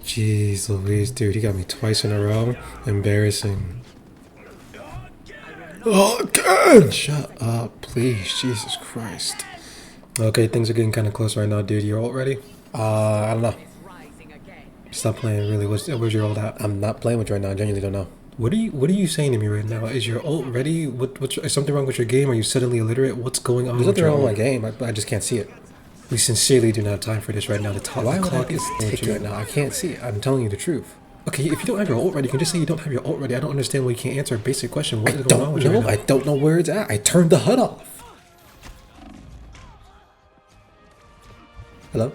Jeez Louise, dude, he got me twice in a row. Embarrassing. Oh, God! Shut up, please. Jesus Christ. Okay, things are getting kind of close right now, dude. You're ult ready? I don't know. Stop playing, really. Where's your ult at? I'm not playing with you right now. I genuinely don't know. What are you saying to me right now? Is your ult ready? Is something wrong with your game? Are you suddenly illiterate? What's going on? There's nothing wrong with my game. I just can't see it. We sincerely do not have time for this right now. The clock is ticking right now. I can't see it. I'm telling you the truth. Okay, if you don't have your ult ready, you can just say you don't have your ult ready. I don't understand why you can't answer a basic question. What is going on with you right now? I don't know where it's at. I turned the HUD off. Hello?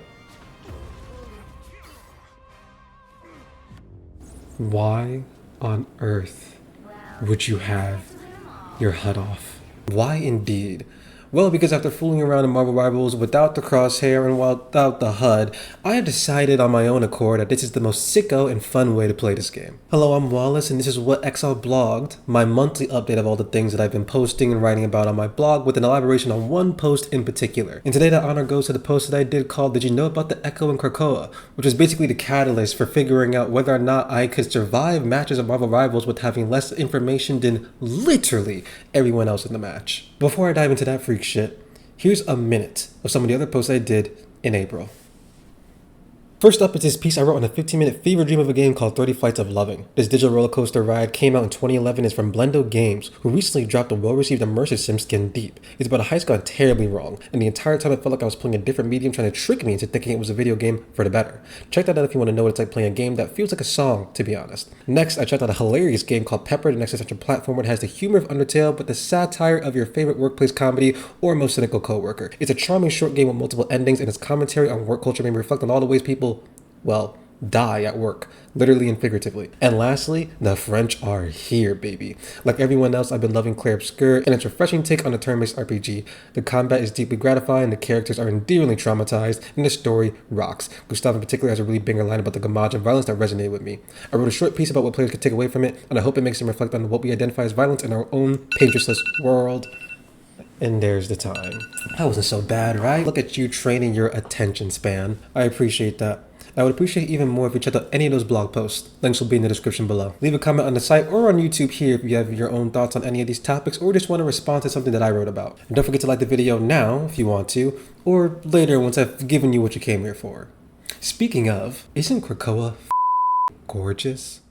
Why on earth would you have your HUD off? Why indeed? Well, because after fooling around in Marvel Rivals without the crosshair and without the HUD, I have decided on my own accord that this is the most sicko and fun way to play this game. Hello, I'm Wallace, and this is what Exal blogged, my monthly update of all the things that I've been posting and writing about on my blog with an elaboration on one post in particular. And today that honor goes to the post that I did called Did You Know About the Echo and Krakoa, which was basically the catalyst for figuring out whether or not I could survive matches of Marvel Rivals with having less information than literally everyone else in the match. Before I dive into that freak shit, here's a minute of some of the other posts I did in April. First up is this piece I wrote on a 15-minute fever dream of a game called 30 Flights of Loving. This digital roller coaster ride came out in 2011 and is from Blendo Games, who recently dropped a well-received immersive sim Skin Deep. It's about a heist gone terribly wrong, and the entire time it felt like I was playing a different medium trying to trick me into thinking it was a video game for the better. Check that out if you want to know what it's like playing a game that feels like a song, to be honest. Next, I checked out a hilarious game called Pepper, the next essential platform where it has the humor of Undertale, but the satire of your favorite workplace comedy or most cynical coworker. It's a charming short game with multiple endings, and its commentary on work culture made me reflect on all the ways people, well, die at work, literally and figuratively. And lastly, the French are here, baby. Like everyone else, I've been loving Clair Obscur and its refreshing take on a turn-based RPG. The combat is deeply gratifying, the characters are endearingly traumatized, and the story rocks. Gustave in particular has a really banger line about the gamage and violence that resonated with me. I wrote a short piece about what players could take away from it, and I hope it makes them reflect on what we identify as violence in our own Pinterestless world. And there's the time. That wasn't so bad, right? Look at you training your attention span. I appreciate that. I would appreciate even more if you checked out any of those blog posts. Links will be in the description below. Leave a comment on the site or on YouTube here if you have your own thoughts on any of these topics or just want to respond to something that I wrote about. And don't forget to like the video now if you want to, or later once I've given you what you came here for. Speaking of, isn't Krakoa gorgeous?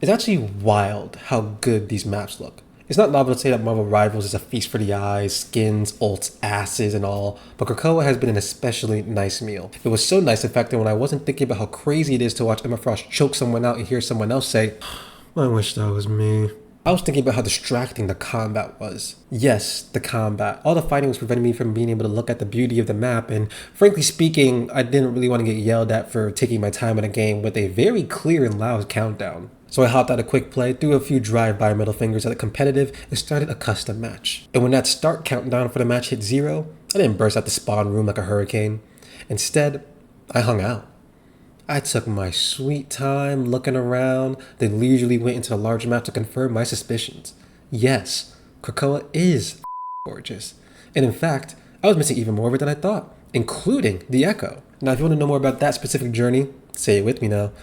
It's actually wild how good these maps look. It's not novel to say that Marvel Rivals is a feast for the eyes, skins, ults, asses, and all, but Krakoa has been an especially nice meal. It was so nice, in fact, that when I wasn't thinking about how crazy it is to watch Emma Frost choke someone out and hear someone else say, I wish that was me. I was thinking about how distracting the combat was. Yes, the combat. All the fighting was preventing me from being able to look at the beauty of the map, and frankly speaking, I didn't really want to get yelled at for taking my time in a game with a very clear and loud countdown. So I hopped out a quick play, threw a few drive-by middle fingers at a competitive, and started a custom match. And when that start countdown for the match hit 0, I didn't burst out the spawn room like a hurricane. Instead, I hung out. I took my sweet time looking around, then leisurely went into the large map to confirm my suspicions. Yes, Krakoa is gorgeous. And in fact, I was missing even more of it than I thought, including the Echo. Now if you want to know more about that specific journey, say it with me now,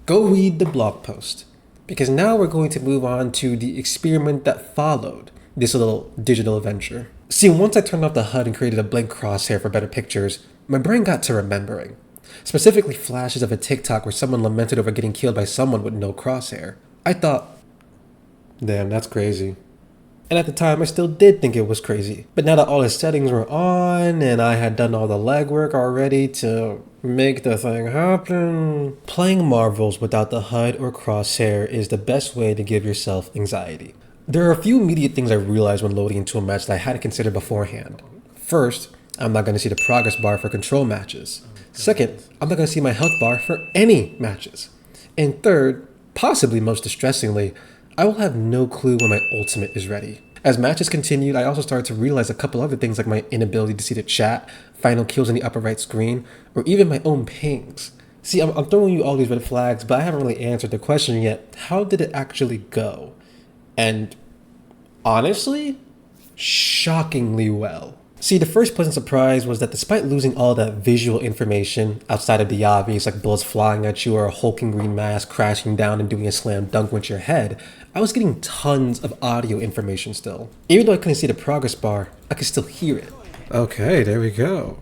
go read the blog post. Because now we're going to move on to the experiment that followed this little digital adventure. See, once I turned off the HUD and created a blank crosshair for better pictures, my brain got to remembering. Specifically flashes of a TikTok where someone lamented over getting killed by someone with no crosshair. I thought, damn, that's crazy. And at the time, I still did think it was crazy. But now that all the settings were on and I had done all the legwork already to make the thing happen, playing Marvels without the HUD or crosshair is the best way to give yourself anxiety. There are a few immediate things I realized when loading into a match that I hadn't considered beforehand. First, I'm not going to see the progress bar for control matches. Second, I'm not going to see my health bar for any matches. And third, possibly most distressingly, I will have no clue when my ultimate is ready. As matches continued, I also started to realize a couple other things like my inability to see the chat, final kills in the upper right screen, or even my own pings. See, I'm throwing you all these red flags, but I haven't really answered the question yet. How did it actually go? And honestly, shockingly well. See, the first pleasant surprise was that despite losing all that visual information outside of the obvious, like bullets flying at you or a hulking green mass crashing down and doing a slam dunk with your head, I was getting tons of audio information still. Even though I couldn't see the progress bar, I could still hear it. Okay, there we go.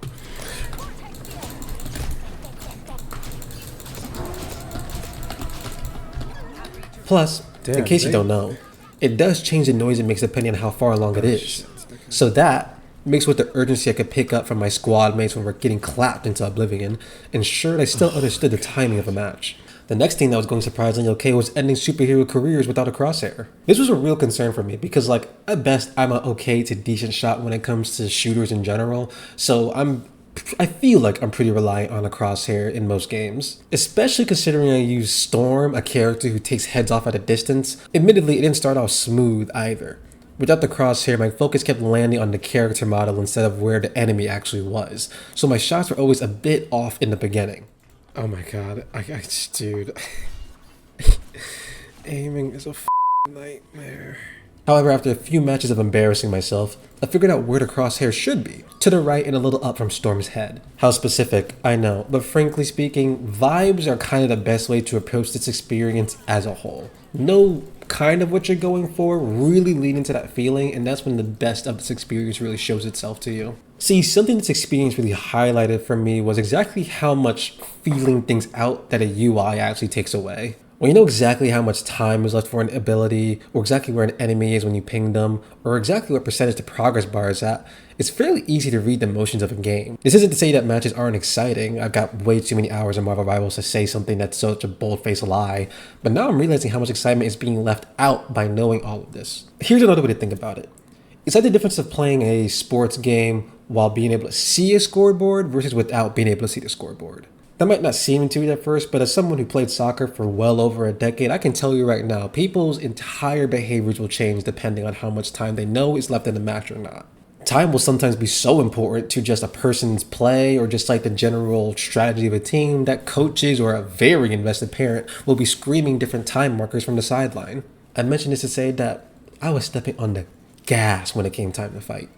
Plus, in case you don't know, it does change the noise it makes depending on how far along it is. So that, mixed with the urgency I could pick up from my squad mates when we're getting clapped into oblivion, ensured I still understood the timing of a match. The next thing that was going surprisingly okay was ending superhero careers without a crosshair. This was a real concern for me because, like, at best I'm an okay to decent shot when it comes to shooters in general, so I feel like I'm pretty reliant on a crosshair in most games. Especially considering I use Storm, a character who takes heads off at a distance. Admittedly, it didn't start off smooth either. Without the crosshair, my focus kept landing on the character model instead of where the enemy actually was, so my shots were always a bit off in the beginning. Oh my god, dude. Aiming is a nightmare. However, after a few matches of embarrassing myself, I figured out where the crosshair should be, to the right and a little up from Storm's head. How specific, I know, but frankly speaking, vibes are kind of the best way to approach this experience as a whole. Know kind of what you're going for, really lean into that feeling, and that's when the best of this experience really shows itself to you. See, something this experience really highlighted for me was exactly how much feeling things out that a UI actually takes away. When you know exactly how much time is left for an ability, or exactly where an enemy is when you ping them, or exactly what percentage the progress bar is at, it's fairly easy to read the motions of a game. This isn't to say that matches aren't exciting. I've got way too many hours of Marvel Rivals to say something that's such a bold-faced lie, but now I'm realizing how much excitement is being left out by knowing all of this. Here's another way to think about it. It's like the difference of playing a sports game while being able to see a scoreboard versus without being able to see the scoreboard. That might not seem intuitive at first, but as someone who played soccer for well over a decade, I can tell you right now, people's entire behaviors will change depending on how much time they know is left in the match or not. Time will sometimes be so important to just a person's play or just like the general strategy of a team that coaches or a very invested parent will be screaming different time markers from the sideline. I mention this to say that I was stepping on the gas when it came time to fight.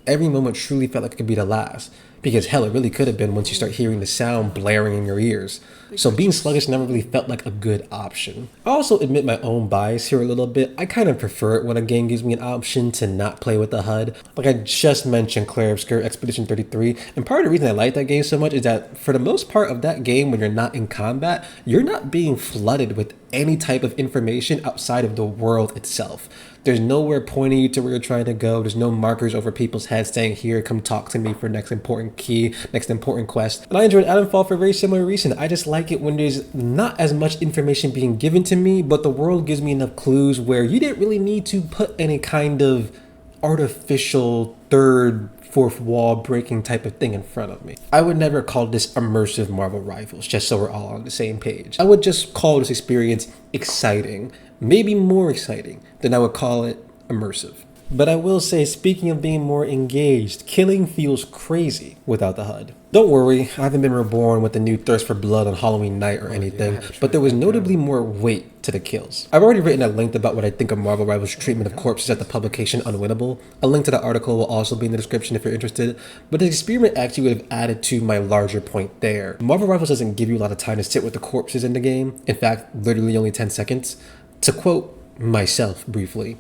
Every moment truly felt like it could be the last. Because hell, it really could have been once you start hearing the sound blaring in your ears. So being sluggish never really felt like a good option. I also admit my own bias here a little bit. I kind of prefer it when a game gives me an option to not play with the HUD. Like I just mentioned Clair Obscur Expedition 33, and part of the reason I like that game so much is that for the most part of that game when you're not in combat, you're not being flooded with any type of information outside of the world itself. There's nowhere pointing you to where you're trying to go. There's no markers over people's heads saying, here, come talk to me for next important key, next important quest. And I enjoyed Adamfall for a very similar reason. I just like it when there's not as much information being given to me, but the world gives me enough clues where you didn't really need to put any kind of artificial third, fourth wall breaking type of thing in front of me. I would never call this immersive Marvel Rivals, just so we're all on the same page. I would just call this experience exciting. Maybe more exciting than I would call it immersive. But I will say, speaking of being more engaged, killing feels crazy without the HUD. Don't worry, I haven't been reborn with a new thirst for blood on Halloween night or anything, but there was notably more weight to the kills. I've already written at length about what I think of Marvel Rivals' treatment of corpses at the publication Unwinnable. A link to the article will also be in the description if you're interested, but the experiment actually would have added to my larger point there. Marvel Rivals doesn't give you a lot of time to sit with the corpses in the game, in fact, literally only 10 seconds. To quote myself briefly,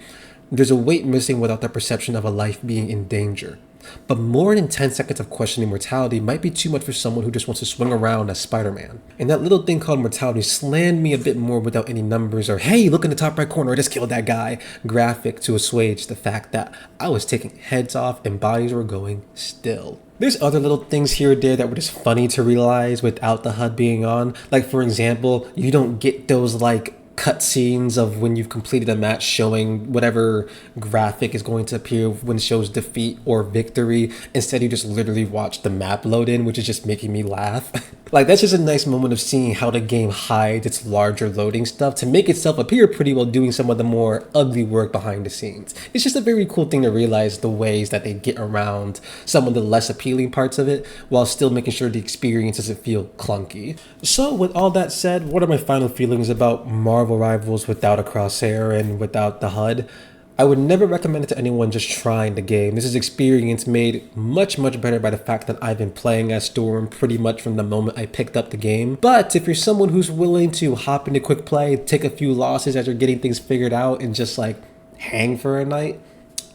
there's a weight missing without the perception of a life being in danger. But more than 10 seconds of questioning mortality might be too much for someone who just wants to swing around as Spider-Man. And that little thing called mortality slammed me a bit more without any numbers or, hey, look in the top right corner, I just killed that guy, graphic to assuage the fact that I was taking heads off and bodies were going still. There's other little things here or there that were just funny to realize without the HUD being on. Like, for example, you don't get those like cutscenes of when you've completed a match showing whatever graphic is going to appear when it shows defeat or victory. Instead, you just literally watch the map load in, which is just making me laugh. Like, that's just a nice moment of seeing how the game hides its larger loading stuff to make itself appear pretty while doing some of the more ugly work behind the scenes. It's just a very cool thing to realize the ways that they get around some of the less appealing parts of it while still making sure the experience doesn't feel clunky. So with all that said, what are my final feelings about Marvel Rivals without a crosshair and without the HUD? I would never recommend it to anyone just trying the game. This is experience made much better by the fact that I've been playing as Storm pretty much from the moment I picked up the game. But if you're someone who's willing to hop into quick play, take a few losses as you're getting things figured out, and just like hang for a night,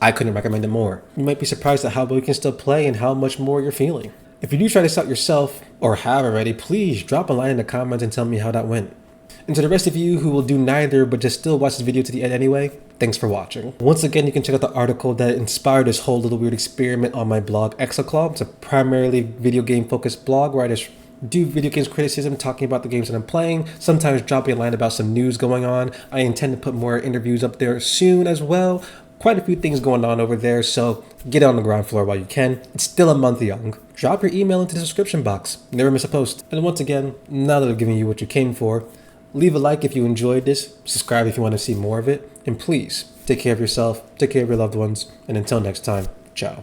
I couldn't recommend it more. You might be surprised at how well you can still play and how much more you're feeling. If you do try this out yourself, or have already, please drop a line in the comments and tell me how that went. And to the rest of you who will do neither but just still watch this video to the end anyway, thanks for watching. Once again, you can check out the article that inspired this whole little weird experiment on my blog, Exalclaw. It's a primarily video game focused blog where I just do video games criticism, talking about the games that I'm playing, sometimes dropping a line about some news going on. I intend to put more interviews up there soon as well. Quite a few things going on over there, so get on the ground floor while you can. It's still a month young. Drop your email into the description box. Never miss a post. And once again, now that I've given you what you came for, leave a like if you enjoyed this, subscribe if you want to see more of it, and please take care of yourself, take care of your loved ones, and until next time, ciao.